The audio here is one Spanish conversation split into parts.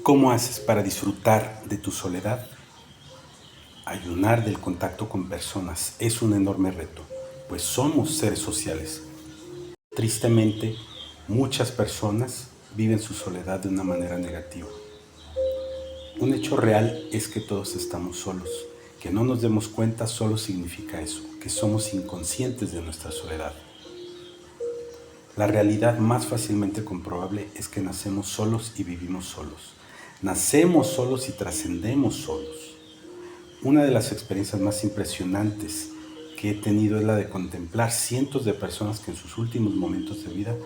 ¿Cómo haces para disfrutar de tu soledad? Ayunar del contacto con personas es un enorme reto, pues somos seres sociales. Tristemente, muchas personas viven su soledad de una manera negativa. Un hecho real es que todos estamos solos. Que no nos demos cuenta solo significa eso, que somos inconscientes de nuestra soledad. La realidad más fácilmente comprobable es que nacemos solos y vivimos solos. Nacemos solos y trascendemos solos. Una de las experiencias más impresionantes que he tenido es la de contemplar cientos de personas que en sus últimos momentos de vida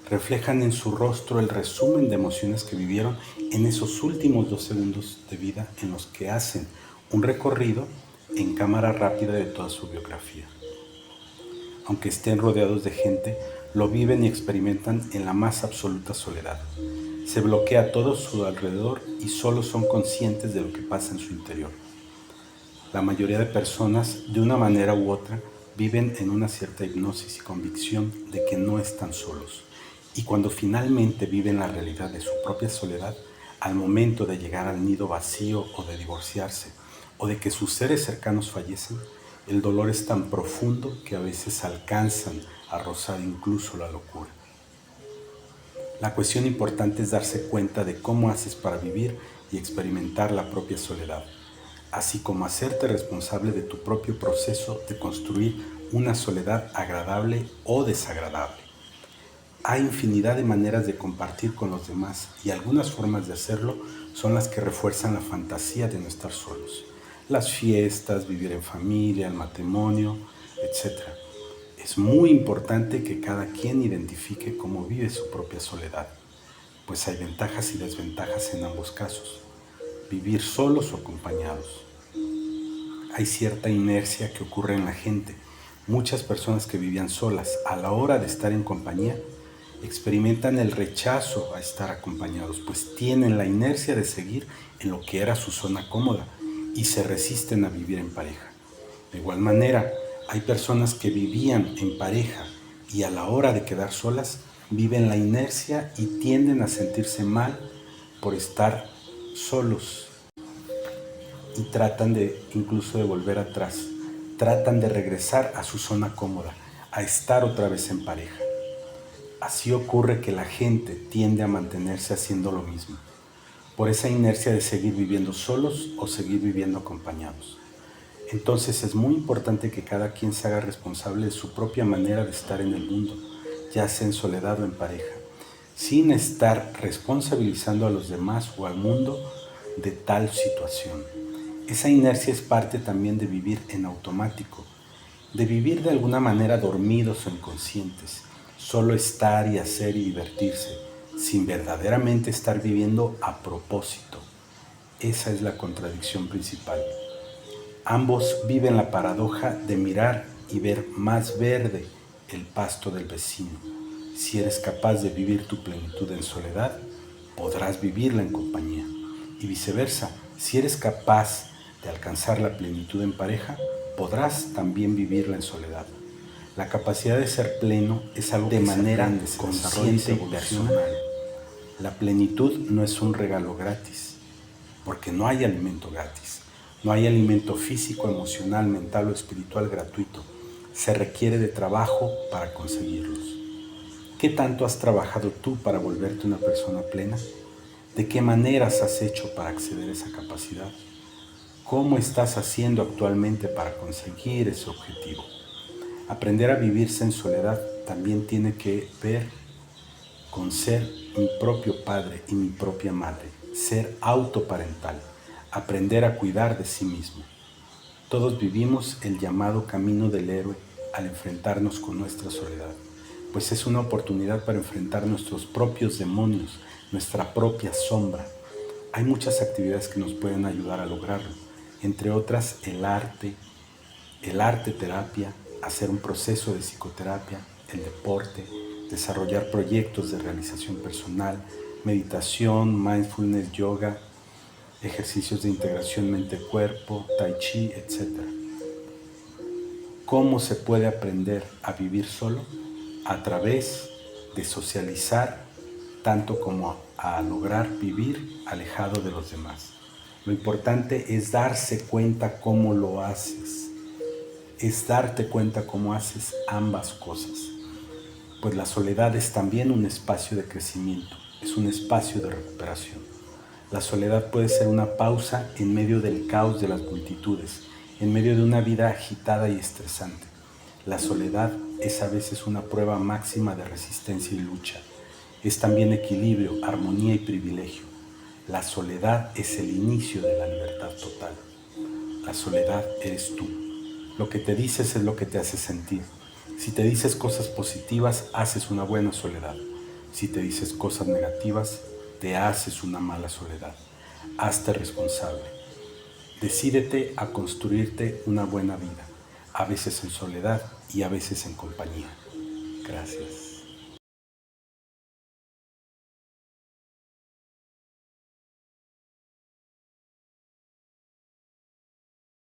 reflejan en su rostro el resumen de emociones que vivieron en esos últimos 2 segundos de vida en los que hacen un recorrido en cámara rápida de toda su biografía. Aunque estén rodeados de gente, lo viven y experimentan en la más absoluta soledad. Se bloquea todo su alrededor y solo son conscientes de lo que pasa en su interior. La mayoría de personas, de una manera u otra, viven en una cierta hipnosis y convicción de que no están solos. Y cuando finalmente viven la realidad de su propia soledad, al momento de llegar al nido vacío o de divorciarse, o de que sus seres cercanos fallecen, el dolor es tan profundo que a veces alcanzan a rozar incluso la locura. La cuestión importante es darse cuenta de cómo haces para vivir y experimentar la propia soledad, así como hacerte responsable de tu propio proceso de construir una soledad agradable o desagradable. Hay infinidad de maneras de compartir con los demás y algunas formas de hacerlo son las que refuerzan la fantasía de no estar solos. Las fiestas, vivir en familia, el matrimonio, etc. Es muy importante que cada quien identifique cómo vive su propia soledad, pues hay ventajas y desventajas en ambos casos, vivir solos o acompañados. Hay cierta inercia que ocurre en la gente. Muchas personas que vivían solas a la hora de estar en compañía experimentan el rechazo a estar acompañados, pues tienen la inercia de seguir en lo que era su zona cómoda y se resisten a vivir en pareja. De igual manera, hay personas que vivían en pareja y a la hora de quedar solas viven la inercia y tienden a sentirse mal por estar solos y tratan incluso de volver atrás, tratan de regresar a su zona cómoda, a estar otra vez en pareja. Así ocurre que la gente tiende a mantenerse haciendo lo mismo, por esa inercia de seguir viviendo solos o seguir viviendo acompañados. Entonces es muy importante que cada quien se haga responsable de su propia manera de estar en el mundo, ya sea en soledad o en pareja, sin estar responsabilizando a los demás o al mundo de tal situación. Esa inercia es parte también de vivir en automático, de vivir de alguna manera dormidos o inconscientes, solo estar y hacer y divertirse, sin verdaderamente estar viviendo a propósito. Esa es la contradicción principal. Ambos viven la paradoja de mirar y ver más verde el pasto del vecino. Si eres capaz de vivir tu plenitud en soledad, podrás vivirla en compañía. Y viceversa, si eres capaz de alcanzar la plenitud en pareja, podrás también vivirla en soledad. La capacidad de ser pleno es algo de manera consciente y personal. La plenitud no es un regalo gratis, porque no hay alimento gratis. No hay alimento físico, emocional, mental o espiritual gratuito. Se requiere de trabajo para conseguirlos. ¿Qué tanto has trabajado tú para volverte una persona plena? ¿De qué maneras has hecho para acceder a esa capacidad? ¿Cómo estás haciendo actualmente para conseguir ese objetivo? Aprender a vivirse en soledad también tiene que ver con ser mi propio padre y mi propia madre, ser autoparental, aprender a cuidar de sí mismo. Todos vivimos el llamado camino del héroe al enfrentarnos con nuestra soledad, pues es una oportunidad para enfrentar nuestros propios demonios, nuestra propia sombra. Hay muchas actividades que nos pueden ayudar a lograrlo, entre otras el arte terapia, hacer un proceso de psicoterapia, el deporte, desarrollar proyectos de realización personal, meditación, mindfulness, yoga, ejercicios de integración mente-cuerpo, tai chi, etc. ¿Cómo se puede aprender a vivir solo? A través de socializar tanto como a lograr vivir alejado de los demás. Lo importante es darse cuenta cómo lo haces, es darte cuenta cómo haces ambas cosas, pues la soledad es también un espacio de crecimiento, es un espacio de recuperación. La soledad puede ser una pausa en medio del caos de las multitudes, en medio de una vida agitada y estresante. La soledad es a veces una prueba máxima de resistencia y lucha. Es también equilibrio, armonía y privilegio. La soledad es el inicio de la libertad total. La soledad eres tú. Lo que te dices es lo que te hace sentir. Si te dices cosas positivas, haces una buena soledad. Si te dices cosas negativas, te haces una mala soledad. Hazte responsable. Decídete a construirte una buena vida, a veces en soledad y a veces en compañía. Gracias.